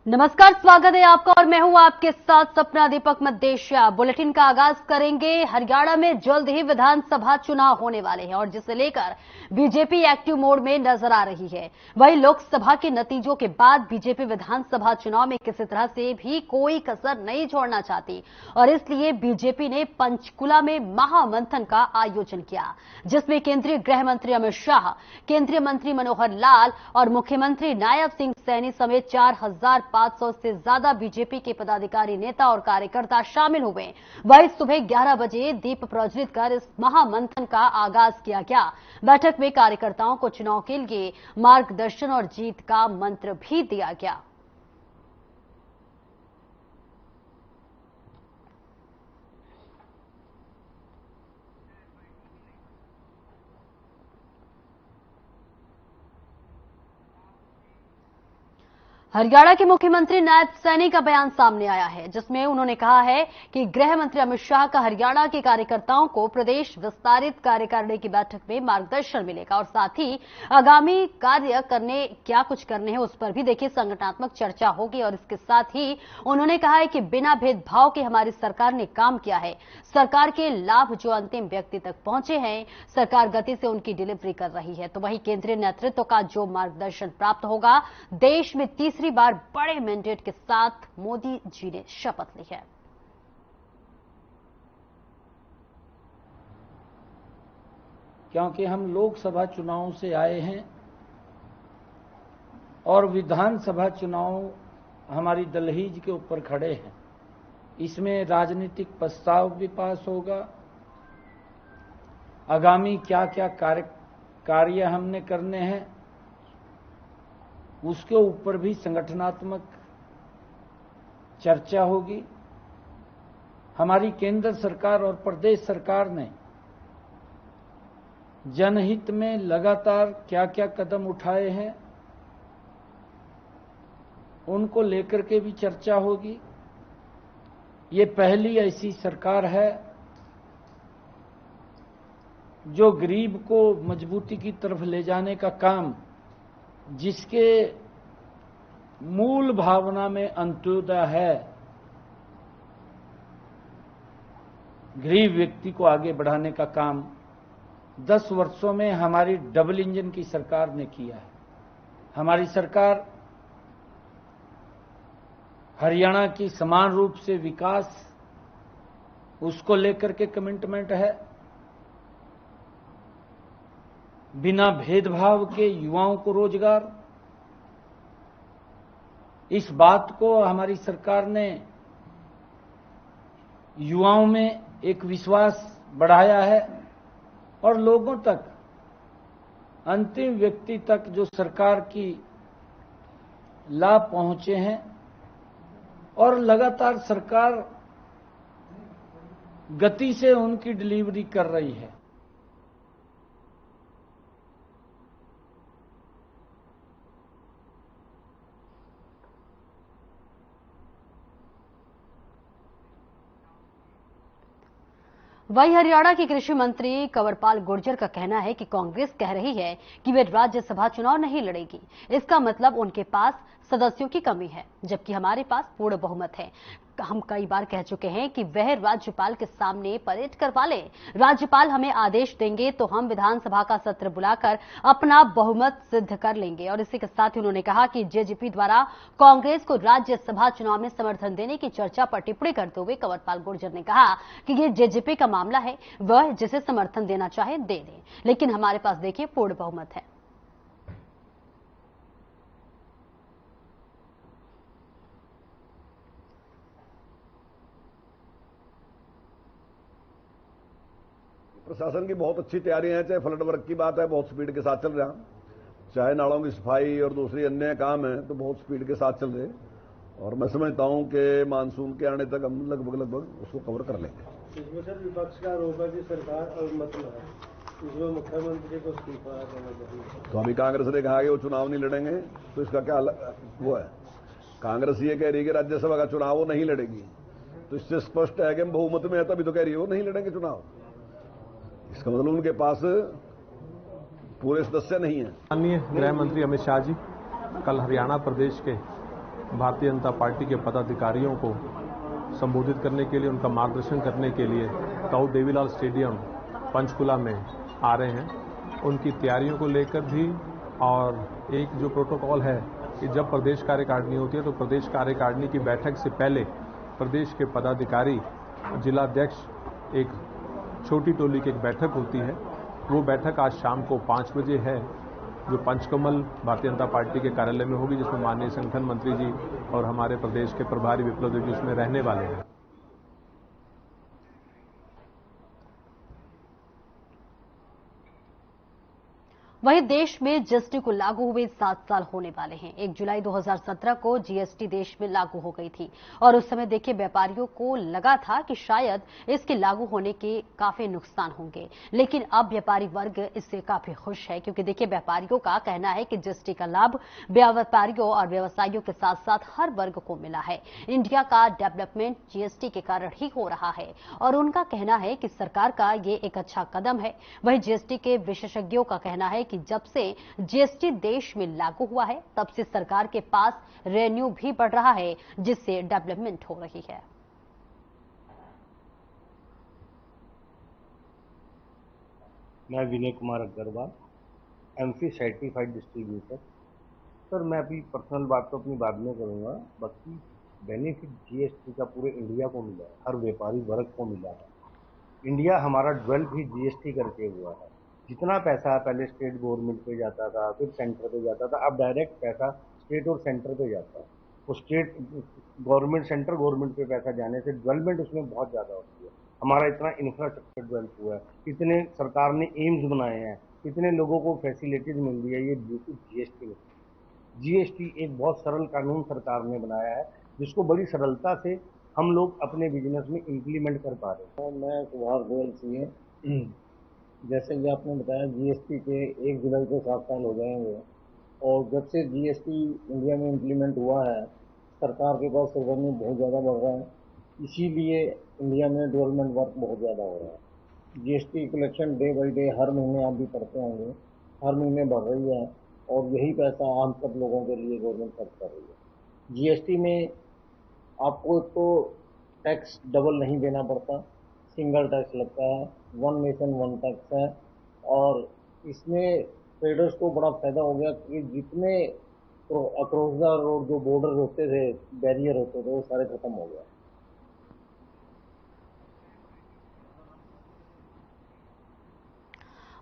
नमस्कार, स्वागत है आपका और मैं हूं आपके साथ सपना दीपक मदेशिया। बुलेटिन का आगाज करेंगे। हरियाणा में जल्द ही विधानसभा चुनाव होने वाले हैं और जिसे लेकर बीजेपी एक्टिव मोड में नजर आ रही है। वहीं लोकसभा के नतीजों के बाद बीजेपी विधानसभा चुनाव में किसी तरह से भी कोई कसर नहीं छोड़ना चाहती और इसलिए बीजेपी ने पंचकुला में महामंथन का आयोजन किया, जिसमें केंद्रीय गृह मंत्री अमित शाह, केंद्रीय मंत्री मनोहर लाल और मुख्यमंत्री नायब सिंह सैनी समेत 4,500 से ज्यादा बीजेपी के पदाधिकारी, नेता और कार्यकर्ता शामिल हुए। वहीं सुबह 11 बजे दीप प्रज्वलित कर इस महामंथन का आगाज किया गया। बैठक में कार्यकर्ताओं को चुनाव के लिए मार्गदर्शन और जीत का मंत्र भी दिया गया। हरियाणा के मुख्यमंत्री नायब सैनी का बयान सामने आया है, जिसमें उन्होंने कहा है कि गृह मंत्री अमित शाह का हरियाणा के कार्यकर्ताओं को प्रदेश विस्तारित कार्यकारिणी की बैठक में मार्गदर्शन मिलेगा और साथ ही आगामी कार्य करने क्या कुछ करने हैं उस पर भी देखिए संगठनात्मक चर्चा होगी। और इसके साथ ही उन्होंने कहा है कि बिना भेदभाव के हमारी सरकार ने काम किया है। सरकार के लाभ जो अंतिम व्यक्ति तक पहुंचे हैं, सरकार गति से उनकी डिलीवरी कर रही है। तो वहीं केंद्रीय नेतृत्व का जो मार्गदर्शन प्राप्त होगा, देश में तीसरी बार बड़े मैंडेट के साथ मोदी जी ने शपथ ली है। क्योंकि हम लोकसभा चुनाव से आए हैं और विधानसभा चुनाव हमारी दहलीज के ऊपर खड़े हैं। इसमें राजनीतिक प्रस्ताव भी पास होगा, आगामी क्या क्या कार्य हमने करने हैं उसके ऊपर भी संगठनात्मक चर्चा होगी। हमारी केंद्र सरकार और प्रदेश सरकार ने जनहित में लगातार क्या क्या कदम उठाए हैं उनको लेकर के भी चर्चा होगी। ये पहली ऐसी सरकार है जो गरीब को मजबूती की तरफ ले जाने का काम, जिसके मूल भावना में अंत्योदय है, गरीब व्यक्ति को आगे बढ़ाने का काम 10 वर्षों में हमारी डबल इंजन की सरकार ने किया है। हमारी सरकार हरियाणा की समान रूप से विकास, उसको लेकर के कमिटमेंट है। बिना भेदभाव के युवाओं को रोजगार, इस बात को हमारी सरकार ने युवाओं में एक विश्वास बढ़ाया है और लोगों तक, अंतिम व्यक्ति तक जो सरकार की लाभ पहुंचे हैं और लगातार सरकार गति से उनकी डिलीवरी कर रही है। वहीं हरियाणा की कृषि मंत्री कंवरपाल गुर्जर का कहना है कि कांग्रेस कह रही है कि वे राज्यसभा चुनाव नहीं लड़ेगी। इसका मतलब उनके पास सदस्यों की कमी है, जबकि हमारे पास पूर्ण बहुमत है। हम कई बार कह चुके हैं कि वह राज्यपाल के सामने परेड करवा ले। राज्यपाल हमें आदेश देंगे तो हम विधानसभा का सत्र बुलाकर अपना बहुमत सिद्ध कर लेंगे। और इसी के साथ ही उन्होंने कहा कि जेजेपी द्वारा कांग्रेस को राज्यसभा चुनाव में समर्थन देने की चर्चा पर टिप्पणी करते हुए कंवरपाल गुर्जर ने कहा कि ये जेजेपी का मामला है, वह जिसे समर्थन देना चाहे दे दे, लेकिन हमारे पास देखिए पूर्ण बहुमत है। प्रशासन की बहुत अच्छी तैयारियां हैं, चाहे फ्लड वर्क की बात है, बहुत स्पीड के साथ चल रहा, चाहे नालों की सफाई और दूसरी अन्य काम है तो बहुत स्पीड के साथ चल रहे। और मैं समझता हूं कि मानसून के आने तक हम लगभग उसको कवर कर लेंगे। इसमें सर विपक्ष का आरोप है कि सरकार अवमत है, इसमें मुख्यमंत्री को इस्तीफा देना चाहिए। तो अभी कांग्रेस ने कहा कि वो चुनाव नहीं लड़ेंगे, तो इसका क्या वो है? कांग्रेस ये कह रही है कि राज्यसभा का चुनाव वो नहीं लड़ेगी, तो इससे स्पष्ट है कि हम बहुमत में है, तभी तो कह रही है वो नहीं लड़ेंगे चुनाव। इसका मतलब उनके पास पूरे सदस्य नहीं है। माननीय गृह मंत्री अमित शाह जी कल हरियाणा प्रदेश के भारतीय जनता पार्टी के पदाधिकारियों को संबोधित करने के लिए, उनका मार्गदर्शन करने के लिए ताऊ देवीलाल स्टेडियम पंचकुला में आ रहे हैं। उनकी तैयारियों को लेकर भी, और एक जो प्रोटोकॉल है कि जब प्रदेश कार्यकारिणी होती है तो प्रदेश कार्यकारिणी की बैठक से पहले प्रदेश के पदाधिकारी, जिलाध्यक्ष, एक छोटी टोली की एक बैठक होती है। वो बैठक आज शाम को 5 बजे है, जो पंचकमल भारतीय जनता पार्टी के कार्यालय में होगी, जिसमें माननीय संगठन मंत्री जी और हमारे प्रदेश के प्रभारी विप्लव देव जी उसमें रहने वाले हैं। वहीं देश में जीएसटी को लागू हुए 7 साल होने वाले हैं। 1 जुलाई 2017 को जीएसटी देश में लागू हो गई थी और उस समय देखिए व्यापारियों को लगा था कि शायद इसके लागू होने के काफी नुकसान होंगे, लेकिन अब व्यापारी वर्ग इससे काफी खुश है, क्योंकि देखिए व्यापारियों का कहना है कि जीएसटी का लाभ व्यापारियों और व्यवसायियों के साथ साथ हर वर्ग को मिला है। इंडिया का डेवलपमेंट जीएसटी के कारण ही हो रहा है और उनका कहना है कि सरकार का ये एक अच्छा कदम है। वहीं जीएसटी के विशेषज्ञों का कहना है कि जब से जीएसटी देश में लागू हुआ है तब से सरकार के पास रेवेन्यू भी बढ़ रहा है, जिससे डेवलपमेंट हो रही है। मैं Vinay Kumar Agarwal, MC certified distributor. Sir, मैं अभी पर्सनल बात तो अपनी बाद में करूंगा। बाकी बेनिफिट जीएसटी का पूरे इंडिया को मिला है, हर व्यापारी वर्ग को मिला है। इंडिया हमारा डेवलप ही जीएसटी करके हुआ है। जितना पैसा पहले स्टेट गवर्नमेंट पे जाता था, फिर सेंटर पे जाता था, अब डायरेक्ट पैसा स्टेट और सेंटर पे जाता है। वो स्टेट गवर्नमेंट, सेंट्रल गवर्नमेंट पे पैसा जाने से डेवलपमेंट उसमें बहुत ज़्यादा होती है। हमारा इतना इंफ्रास्ट्रक्चर डेवलप हुआ है, इतने सरकार ने एम्स बनाए हैं, इतने लोगों को फैसिलिटीज मिल रही है, ये ड्यू टू जीएसटी में। जीएसटी एक बहुत सरल कानून सरकार ने बनाया है, जिसको बड़ी सरलता से हम लोग अपने बिजनेस में इम्प्लीमेंट कर पा रहे हैं। मैं कुमार गोयल सिंह, जैसे कि आपने बताया जीएसटी के 1 जुलाई को 7 साल हो जाएंगे और जब से जीएसटी इंडिया में इम्प्लीमेंट हुआ है, सरकार के पास रेवेन्यू बहुत ज़्यादा बढ़ रहा है, इसीलिए इंडिया में डेवलपमेंट वर्क बहुत ज़्यादा हो रहा है। GST collection day by day, हर महीने आप भी पढ़ते होंगे, हर महीने बढ़ रही है और यही पैसा हम सब लोगों के लिए गवर्नमेंट खर्च कर रही है। जीएसटी में आपको तो टैक्स डबल नहीं देना पड़ता, सिंगल टैक्स लगता है, 1 नेशन 1 टैक्स है और इसमें ट्रेडर्स को बड़ा फायदा हो गया कि जितने अक्रॉस द रोड जो बॉर्डर होते थे, बैरियर होते थे, वो सारे खत्म हो गए।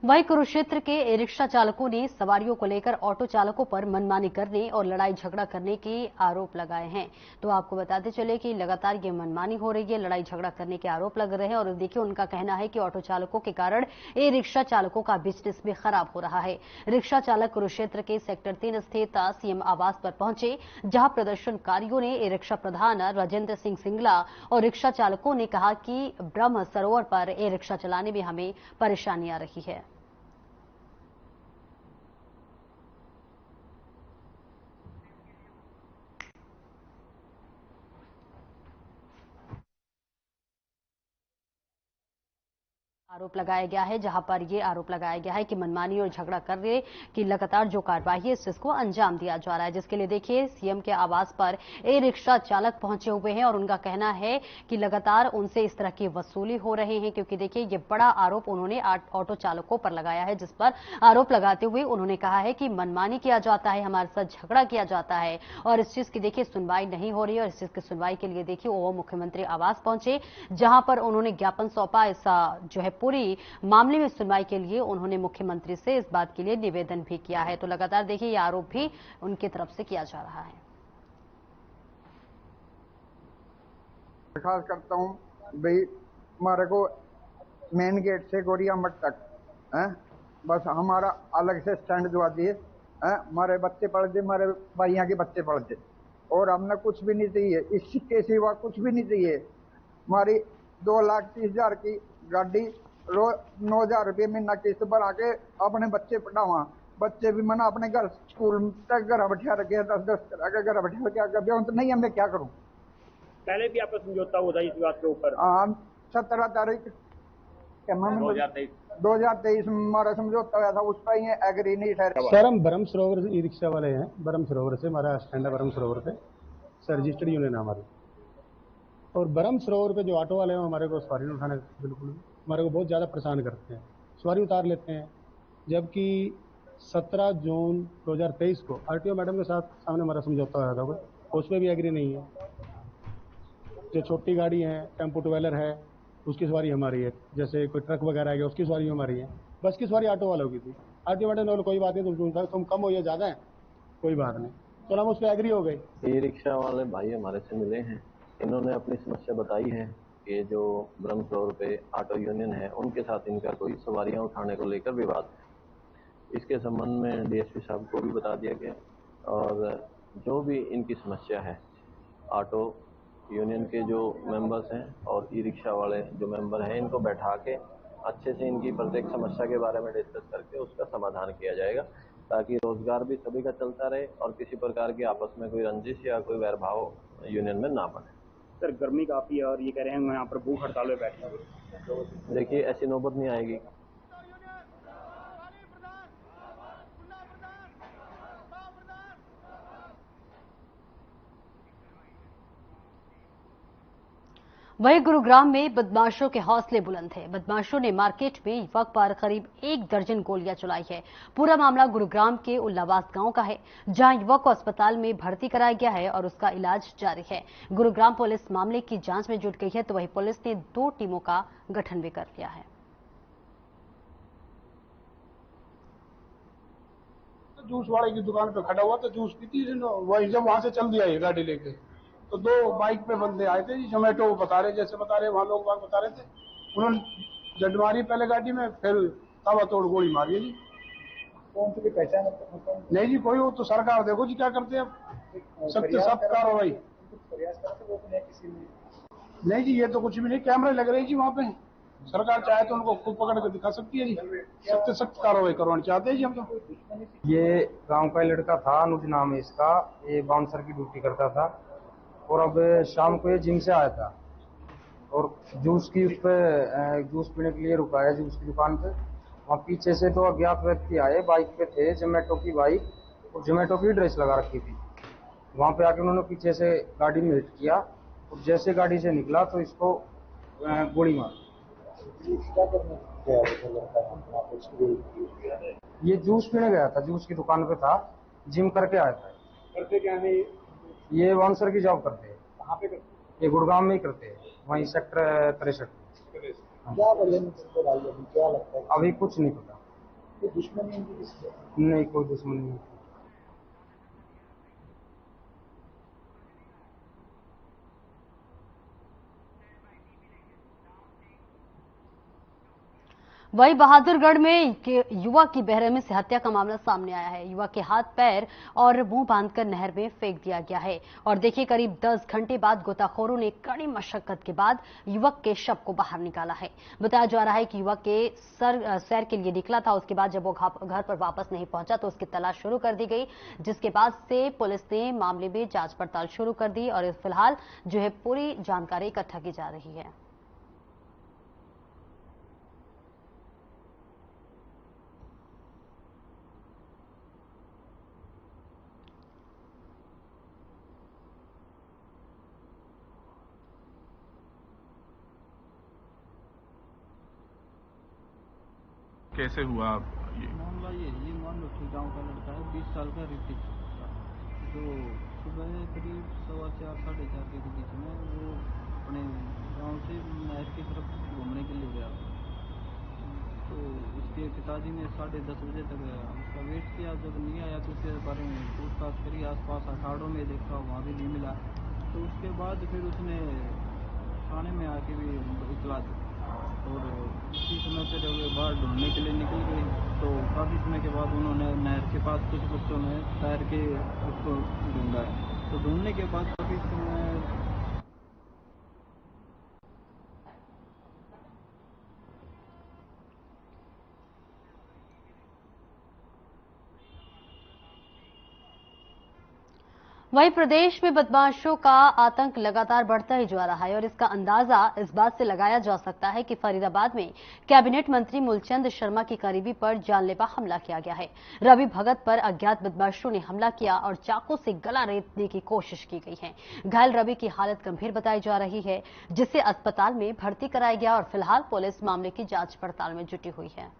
वहीं कुरुक्षेत्र के ई रिक्शा चालकों ने सवारियों को लेकर ऑटो चालकों पर मनमानी करने और लड़ाई झगड़ा करने के आरोप लगाए हैं। तो आपको बताते चले कि लगातार ये मनमानी हो रही है, लड़ाई झगड़ा करने के आरोप लग रहे हैं और देखिए उनका कहना है कि ऑटो चालकों के कारण ई रिक्शा चालकों का बिजनेस भी खराब हो रहा है। रिक्शा चालक कुरुक्षेत्र के सेक्टर 3 स्थित सीएम आवास पर पहुंचे, जहां प्रदर्शनकारियों ने ई रिक्शा प्रधान राजेंद्र सिंह सिंगला और रिक्शा चालकों ने कहा कि ब्रह्म सरोवर पर ई रिक्शा चलाने में हमें परेशानी आ रही है। आरोप लगाया गया है, जहां पर यह आरोप लगाया गया है कि मनमानी और झगड़ा करने की लगातार जो कार्रवाई है इसको अंजाम दिया जा रहा है, जिसके लिए देखिए सीएम के आवास पर ई रिक्शा चालक पहुंचे हुए हैं और उनका कहना है कि लगातार उनसे इस तरह की वसूली हो रहे हैं, क्योंकि देखिए ये बड़ा आरोप उन्होंने ऑटो चालकों पर लगाया है, जिस पर आरोप लगाते हुए उन्होंने कहा है कि मनमानी किया जाता है, हमारे साथ झगड़ा किया जाता है और इस चीज की देखिए सुनवाई नहीं हो रही है। और इस चीज की सुनवाई के लिए देखिए वो मुख्यमंत्री आवास पहुंचे, जहां पर उन्होंने ज्ञापन सौंपा। ऐसा जो है पूरी मामले में सुनवाई के लिए उन्होंने मुख्यमंत्री से इस बात के लिए निवेदन भी किया है। तो लगातार देखिए ये आरोप भी उनकी तरफ से किया जा रहा है। खास करता हूं भाई, हमारे को मेन गेट से गोरिया मठ तक है, बस हमारा अलग से स्टैंड दिवा दिए, हमारे बच्चे पढ़ दे, हमारे भाइयों के बच्चे पढ़ दे और हमने कुछ भी नहीं चाहिए, इसके सिवा कुछ भी नहीं चाहिए। हमारी 2,30,000 की गाड़ी, रोज 9,000 रुपये महीना किस्त भरा के अपने बच्चे पढ़ावा, बच्चे भी मना अपने घर स्कूल तक घर बैठा रखे, 10-10 तरह के घर बैठा क्या कर, तो नहीं हमें क्या करूं। पहले भी आपका समझौता हुआ था इस बात के ऊपर? 17 तारीख 2023 में हमारा समझौता हुआ था, उस पर ही एग्री नहीं ठहरा। सर हम ब्रह्म सरोवर ई रिक्शा वाले हैं, ब्रह्म सरोवर से हमारा स्टैंड है, ब्रह्म सरोवर पे सर रजिस्टर्ड यूनियन है हमारी। और ब्रह्म सरोवर पे जो ऑटो वाले हैं हमारे को सवारी नहीं उठाने बिल्कुल भी, हमारे को बहुत ज़्यादा परेशान करते हैं, सवारी उतार लेते हैं। जबकि 17 जून 2023 को आरटीओ मैडम के साथ सामने हमारा समझौता हुआ था, उस पर भी एग्री नहीं है। जो छोटी गाड़ी है, टेम्पो ट्रेवलर है, उसकी सवारी हमारी है। जैसे कोई ट्रक वगैरह आ गया उसकी सवारी हमारी है। बस की सवारी ऑटो वालों की थी। आरटीओ मैडम ने कोई बात नहीं, तुम कम हो या ज़्यादा है कोई बात नहीं, तो हम उस पर एग्री हो गए। ई रिक्शा वाले भाई हमारे से मिले हैं, इन्होंने अपनी समस्या बताई है कि जो ब्रह्म सरोवर पे ऑटो यूनियन है उनके साथ इनका कोई सवारियां उठाने को लेकर विवाद है। इसके संबंध में डीएसपी साहब को भी बता दिया गया और जो भी इनकी समस्या है ऑटो यूनियन के जो मेंबर्स हैं और ई रिक्शा वाले जो मेंबर हैं इनको बैठा के अच्छे से इनकी प्रत्येक समस्या के बारे में डिस्कस करके उसका समाधान किया जाएगा, ताकि रोजगार भी सभी का चलता रहे और किसी प्रकार की आपस में कोई रंजिश या कोई वैरभाव यूनियन में ना बने। सर गर्मी काफी है और ये कह रहे हैं यहाँ पर भूख हड़ताल में बैठे हैं, तो देखिए ऐसी नौबत नहीं आएगी। वहीं गुरुग्राम में बदमाशों के हौसले बुलंद हैं। बदमाशों ने मार्केट में युवक पर करीब 1 दर्जन गोलियां चलाई है। पूरा मामला गुरुग्राम के उल्लावास गांव का है, जहां युवक को अस्पताल में भर्ती कराया गया है और उसका इलाज जारी है। गुरुग्राम पुलिस मामले की जांच में जुट गई है, तो वहीं पुलिस ने 2 टीमों का गठन भी कर लिया है। जूस वाले की दुकान पे खड़ा हुआ तो जूस पीती, वही जब वहां से चल दिया ये गाड़ी लेके, तो 2 बाइक पे बंदे आए थे जी, जोमेटो बता रहे, जैसे बता रहे वहां लोग बाग बता रहे थे, उन्होंने जड मारी पहले गाड़ी में, फिर ताबड़तोड़ गोली मारी है जी। कौन सी पहचान नहीं जी कोई, वो तो सरकार देखो जी क्या करते हैं, सख्त सख्त कार्रवाई। नहीं जी ये तो कुछ भी नहीं, कैमरे लग रहे जी वहाँ पे, सरकार चाहे तो उनको खुद पकड़ के दिखा सकती है जी, सख्त सख्त कार्रवाई करवाना चाहते हैं जी हम तो। ये गांव का लड़का था, अनुज नाम है इसका, ये बाउंसर की ड्यूटी करता था और अब शाम को ये जिम से आया था और जूस की उस पर जूस पीने के लिए रुका है जूस की दुकान पे। वहाँ पीछे से 2 अज्ञात व्यक्ति आए, बाइक पे थे, जोमेटो की बाइक और जोमेटो की ड्रेस लगा रखी थी। वहाँ पे आके उन्होंने पीछे से गाड़ी में हिट किया और जैसे गाड़ी से निकला तो इसको गोली मार। ये जूस पीने गया था, जूस की दुकान पे था, जिम करके आया था। करते क्या है ये बाउंसर की जॉब करते हैं। कहाँ पे करते? ये गुड़गांव में ही करते हैं, वहीं सेक्टर 63। क्या वजह क्या लगता है? अभी कुछ नहीं पता। कोई दुश्मनी नहीं, कोई दुश्मनी नहीं। वहीं बहादुरगढ़ में युवक की बेरहमी से हत्या का मामला सामने आया है। युवक के हाथ पैर और मुंह बांधकर नहर में फेंक दिया गया है और देखिए करीब 10 घंटे बाद गोताखोरों ने कड़ी मशक्कत के बाद युवक के शव को बाहर निकाला है। बताया जा रहा है कि युवक के सैर के लिए निकला था, उसके बाद जब वो घर पर वापस नहीं पहुंचा तो उसकी तलाश शुरू कर दी गई, जिसके बाद से पुलिस ने मामले में जांच पड़ताल शुरू कर दी और फिलहाल जो है पूरी जानकारी इकट्ठा की जा रही है। कैसे हुआ ये मामला? ये मान लो कि गाँव का लड़का है, 20 साल का ऋतिक, जो सुबह करीब 4:15 साढ़े 4 के बीच में वो अपने गांव से नहर की तरफ घूमने के लिए गया। तो उसके पिताजी ने 10:30 बजे तक उसका वेट किया, जब नहीं आया तो उसके बारे में पूछताछ करी, आसपास अखाड़ों में देखा, वहाँ भी नहीं मिला। तो उसके बाद फिर उसने थाने में आके भी इतला दी और उसी समय पर वे बाहर ढूंढने के लिए निकल गए। तो काफ़ी समय के बाद उन्होंने नहर के पास कुछ बच्चों ने तैर के उसको ढूंढा है। तो ढूंढने के बाद काफ़ी समय वहीं प्रदेश में बदमाशों का आतंक लगातार बढ़ता ही जा रहा है और इसका अंदाजा इस बात से लगाया जा सकता है कि फरीदाबाद में कैबिनेट मंत्री मूलचंद शर्मा की करीबी पर जानलेवा हमला किया गया है। रवि भगत पर अज्ञात बदमाशों ने हमला किया और चाकू से गला रेतने की कोशिश की गई है। घायल रवि की हालत गंभीर बताई जा रही है, जिसे अस्पताल में भर्ती कराया गया और फिलहाल पुलिस मामले की जांच पड़ताल में जुटी हुई है।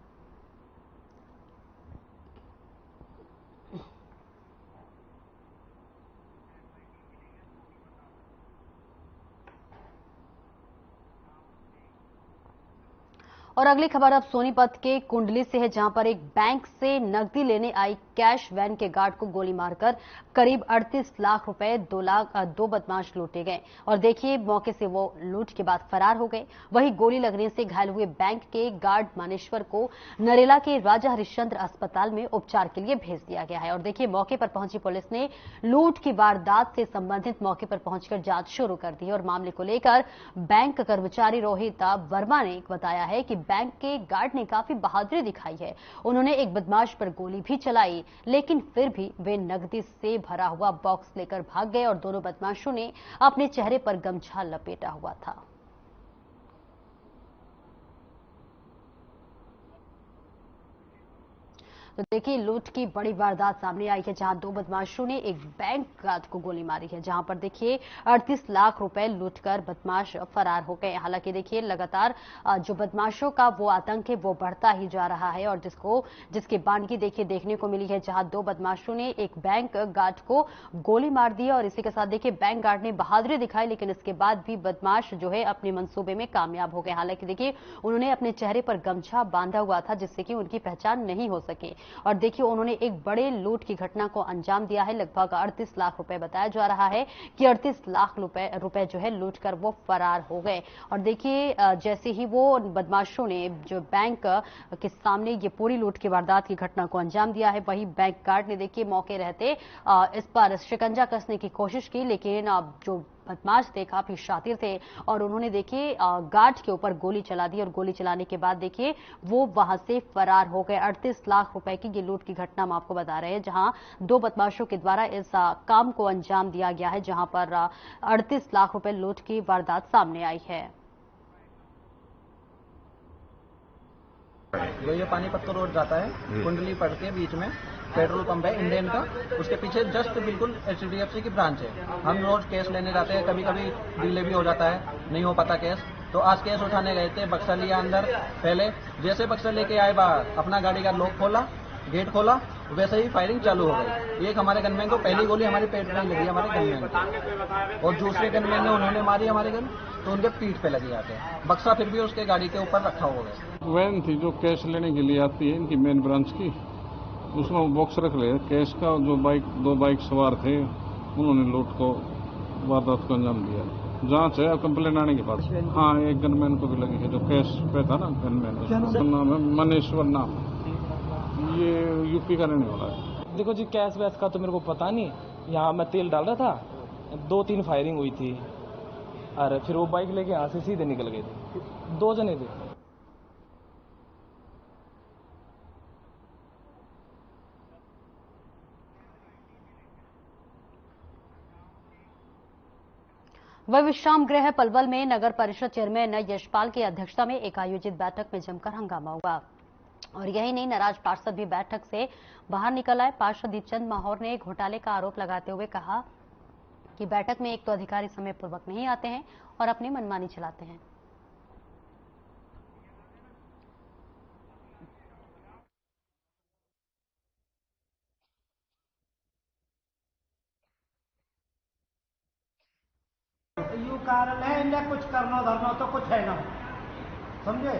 और अगली खबर अब सोनीपत के कुंडली से है, जहां पर एक बैंक से नकदी लेने आई कैश वैन के गार्ड को गोली मारकर करीब 38 लाख रुपए दो बदमाश लूटे गए और देखिए मौके से वो लूट के बाद फरार हो गए। वहीं गोली लगने से घायल हुए बैंक के गार्ड मानेश्वर को नरेला के राजा हरिश्चंद्र अस्पताल में उपचार के लिए भेज दिया गया है। और देखिए मौके पर पहुंची पुलिस ने लूट की वारदात से संबंधित मौके पर पहुंचकर जांच शुरू कर दी और मामले को लेकर बैंक कर्मचारी रोहित वर्मा ने बताया है कि बैंक के गार्ड ने काफी बहादुरी दिखाई है। उन्होंने एक बदमाश पर गोली भी चलाई, लेकिन फिर भी वे नकदी से भरा हुआ बॉक्स लेकर भाग गए और दोनों बदमाशों ने अपने चेहरे पर गमछा लपेटा हुआ था। तो देखिए लूट की बड़ी वारदात सामने आई है, जहां दो बदमाशों ने एक बैंक गार्ड को गोली मारी है, जहां पर देखिए 38 लाख रुपए लूटकर बदमाश फरार हो गए। हालांकि देखिए लगातार जो बदमाशों का वो आतंक है वो बढ़ता ही जा रहा है और जिसकी बानगी देखिए देखने को मिली है, जहां दो बदमाशों ने एक बैंक गार्ड को गोली मार दी और इसी के साथ देखिए बैंक गार्ड ने बहादुरी दिखाई, लेकिन इसके बाद भी बदमाश जो है अपने मंसूबे में कामयाब हो गए। हालांकि देखिए उन्होंने अपने चेहरे पर गमछा बांधा हुआ था, जिससे कि उनकी पहचान नहीं हो सके और देखिए उन्होंने एक बड़े लूट की घटना को अंजाम दिया है। लगभग 38 लाख रुपए बताया जा रहा है कि 38 लाख रुपए जो है लूट कर वो फरार हो गए। और देखिए जैसे ही वो बदमाशों ने जो बैंक के सामने ये पूरी लूट की वारदात की घटना को अंजाम दिया है, वही बैंक गार्ड ने देखिए मौके रहते इस पर शिकंजा कसने की कोशिश की, लेकिन जो बदमाश थे काफी शातिर थे और उन्होंने देखिए गार्ड के ऊपर गोली चला दी और गोली चलाने के बाद देखिए वो वहां से फरार हो गए। 38 लाख रुपए की ये लूट की घटना हम आपको बता रहे हैं, जहां दो बदमाशों के द्वारा इस काम को अंजाम दिया गया है, जहां पर 38 लाख रुपए लूट की वारदात सामने आई है। जो ये पानीपत रोड जाता है, कुंडली पड़ के बीच में पेट्रोल पंप है इंडियन का, उसके पीछे जस्ट बिल्कुल HDFC की ब्रांच है। हम रोज केस लेने जाते हैं, कभी कभी डिले भी हो जाता है, नहीं हो पाता केस, तो आज केस उठाने गए थे। बक्सा लिया अंदर, पहले जैसे बक्सा लेके आए बाहर अपना गाड़ी का लॉक खोला, गेट खोला, वैसे ही फायरिंग चालू हो गई। एक हमारे गनमैन को पहली गोली हमारे पेट में लगी, हमारे गनमैन को, और दूसरे गनमैन ने उन्होंने मारी हमारे गन, तो उनके पीठ पे लगी आके। बक्सा फिर भी उसके गाड़ी के ऊपर रखा हुआ है। वैन थी जो कैश लेने के लिए आती है इनकी मेन ब्रांच की, उसमें वो बॉक्स रख ले कैश का। जो दो बाइक सवार थे उन्होंने लूट को वारदात को अंजाम दिया। जांच है, कंप्लेन आने के बाद। हाँ, एक गनमैन को भी लगी है जो कैश पे था ना, गनमैन, उसका नाम है मानेश्वर नाम, ये यूपी का रहने वाला है। देखो जी कैश वैश का तो मेरे को पता नहीं, यहाँ मैं तेल डाल रहा था, 2-3 फायरिंग हुई थी और फिर वो बाइक लेके यहाँ से सीधे निकल गए थे, 2 जने थे। वह विश्राम गृह पलवल में नगर परिषद चेयरमैन यशपाल की अध्यक्षता में एक आयोजित बैठक में जमकर हंगामा हुआ और यही नहीं, नाराज पार्षद भी बैठक से बाहर निकल आए। पार्षद दीपचंद माहौर ने घोटाले का आरोप लगाते हुए कहा कि बैठक में एक तो अधिकारी समय पूर्वक नहीं आते हैं और अपनी मनमानी चलाते हैं। यू कारण है इन्हें कुछ करना धरना तो कुछ है ना, समझे।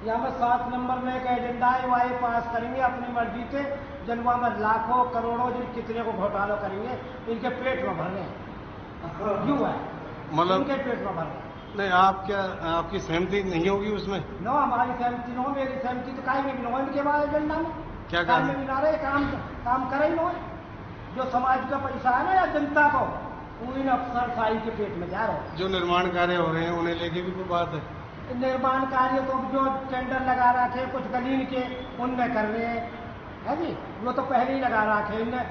यहाँ में 7 नंबर में एक एजेंडा है, वाई पास करेंगे अपनी मर्जी से, जनवा में लाखों करोड़ों जिन कितने को घोटाला करेंगे, इनके पेट में भरने क्यों है, मतलब इनके पेट में भरने। नहीं, आप क्या आपकी सहमति नहीं होगी उसमें? नो, हमारी सहमति नो, मेरी सहमति तो काई में नो, इनके बाद एजेंडा में क्या काम में बिना रहे काम करे नो, जो समाज का पैसा है ना या जनता को, इन अफसर साई के पेट में जा रहा है। जो निर्माण कार्य हो रहे हैं उन्हें लेके भी कोई बात है? निर्माण कार्य तो जो टेंडर लगा रखे कुछ गलीन के उनमें कर रहे हैं, है जी, वो तो पहले ही लगा रखे इनने।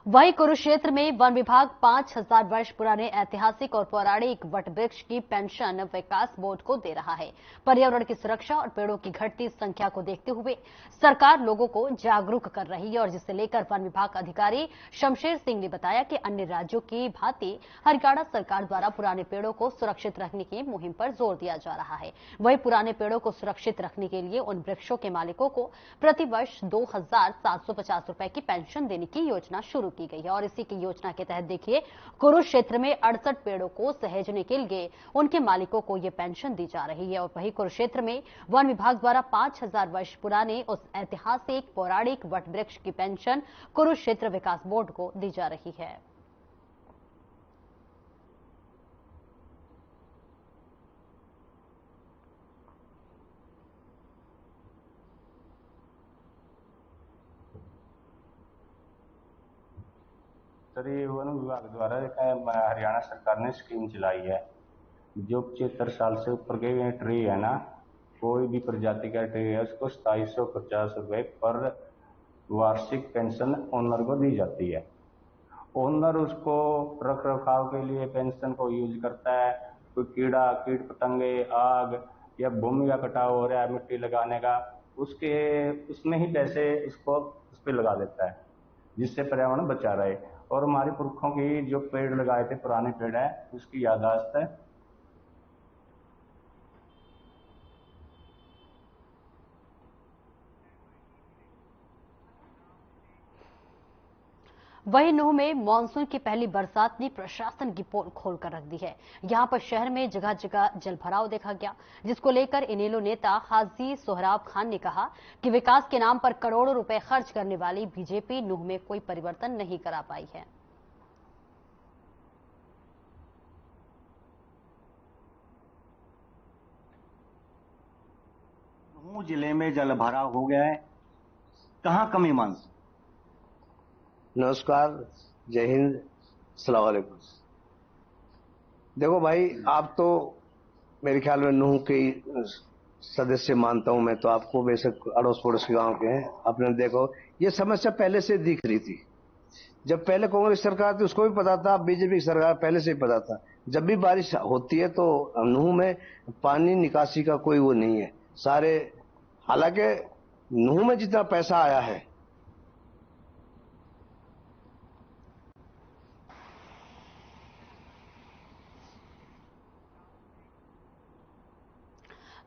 वहीं कुरुक्षेत्र में वन विभाग 5000 वर्ष पुराने ऐतिहासिक और पौराणिक वटवृक्ष की पेंशन विकास बोर्ड को दे रहा है। पर्यावरण की सुरक्षा और पेड़ों की घटती संख्या को देखते हुए सरकार लोगों को जागरूक कर रही है और जिसे लेकर वन विभाग अधिकारी शमशेर सिंह ने बताया कि अन्य राज्यों की भांति हरियाणा सरकार द्वारा पुराने पेड़ों को सुरक्षित रखने की मुहिम पर जोर दिया जा रहा है। वहीं पुराने पेड़ों को सुरक्षित रखने के लिए उन वृक्षों के मालिकों को प्रतिवर्ष 2750 रुपए की पेंशन देने की योजना शुरू की गई है और इसी की योजना के तहत देखिए कुरुक्षेत्र में 68 पेड़ों को सहेजने के लिए उनके मालिकों को ये पेंशन दी जा रही है। और वहीं कुरुक्षेत्र में वन विभाग द्वारा 5000 वर्ष पुराने उस ऐतिहासिक पौराणिक वटवृक्ष की पेंशन कुरुक्षेत्र विकास बोर्ड को दी जा रही है। सर, ये वन विभाग द्वारा हरियाणा सरकार ने स्कीम चलाई है। जो 75 साल से ऊपर के ट्री है ना, कोई भी प्रजाति का ट्री है, उसको 2750 रुपए पर वार्षिक पेंशन ओनर को दी जाती है। ओनर उसको रख रखाव के लिए पेंशन को यूज करता है। कोई कीड़ा, कीट पतंगे, आग या भूमि का कटाव हो रहा है मिट्टी लगाने का, उसमें ही पैसे उसको उस पर लगा देता है, जिससे पर्यावरण बचा रहे। और हमारे पुरखों की जो पेड़ लगाए थे, पुराने पेड़ है, उसकी याददाश्त है। वहीं नूह में मानसून की पहली बरसात ने प्रशासन की पोल खोलकर रख दी है। यहां पर शहर में जगह जगह जलभराव देखा गया, जिसको लेकर इनेलो नेता हाजी सोहराब खान ने कहा कि विकास के नाम पर करोड़ों रुपए खर्च करने वाली बीजेपी नूह में कोई परिवर्तन नहीं करा पाई है। नूह जिले में जलभराव हो गया है, कहां कमी मानसून। नमस्कार, जय हिंद, अस्सलाम वालेकुम। देखो भाई, आप तो मेरे ख्याल में नूह के सदस्य मानता हूं मैं, तो आपको बेशक अड़ोस पड़ोस के गांव के हैं। आपने देखो ये समस्या पहले से दिख रही थी। जब पहले कांग्रेस सरकार थी उसको भी पता था, बीजेपी की सरकार पहले से ही पता था। जब भी बारिश होती है तो नूह में पानी निकासी का कोई वो नहीं है सारे। हालांकि नूह में जितना पैसा आया है,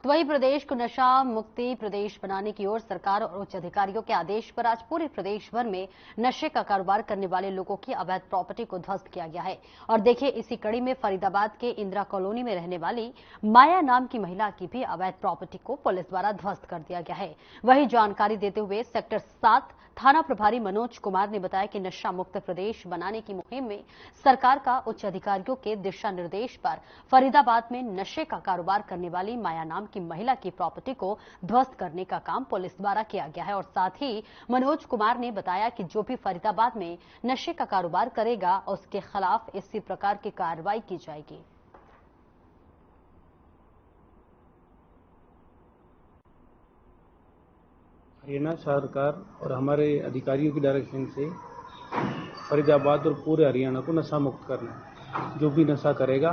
तो वहीं प्रदेश को नशा मुक्ति प्रदेश बनाने की ओर सरकार और उच्च अधिकारियों के आदेश पर आज पूरे प्रदेश भर में नशे का कारोबार करने वाले लोगों की अवैध प्रॉपर्टी को ध्वस्त किया गया है। और देखिए, इसी कड़ी में फरीदाबाद के इंदिरा कॉलोनी में रहने वाली माया नाम की महिला की भी अवैध प्रॉपर्टी को पुलिस द्वारा ध्वस्त कर दिया गया है। वही जानकारी देते हुए सेक्टर 7 थाना प्रभारी मनोज कुमार ने बताया कि नशा मुक्त प्रदेश बनाने की मुहिम में सरकार का उच्च अधिकारियों के दिशा निर्देश पर फरीदाबाद में नशे का कारोबार करने वाली माया नाम की महिला की प्रॉपर्टी को ध्वस्त करने का काम पुलिस द्वारा किया गया है। और साथ ही मनोज कुमार ने बताया कि जो भी फरीदाबाद में नशे का कारोबार करेगा उसके खिलाफ इसी प्रकार की कार्रवाई की जाएगी। हरियाणा सरकार और हमारे अधिकारियों की डायरेक्शन से फरीदाबाद और पूरे हरियाणा को नशा मुक्त करना। जो भी नशा करेगा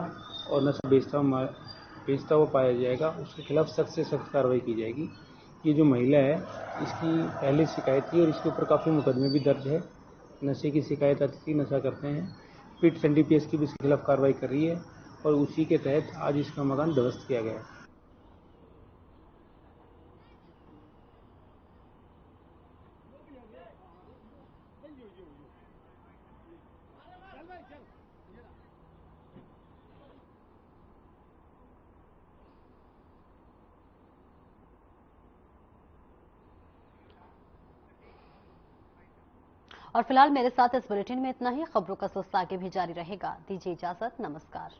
और नशा बेचता हुआ पाया जाएगा उसके खिलाफ सख्त से सख्त कार्रवाई की जाएगी। ये जो महिला है इसकी पहले शिकायत थी और इसके ऊपर काफ़ी मुकदमे भी दर्ज है। नशे की शिकायत आती थी, नशा करते हैं। पिट्स NDPS की भी इसके खिलाफ कार्रवाई कर रही है और उसी के तहत आज इसका मकान ध्वस्त किया गया है। और फिलहाल मेरे साथ इस बुलेटिन में इतना ही। खबरों का सिलसिला आगे भी जारी रहेगा। दीजिए इजाजत, नमस्कार।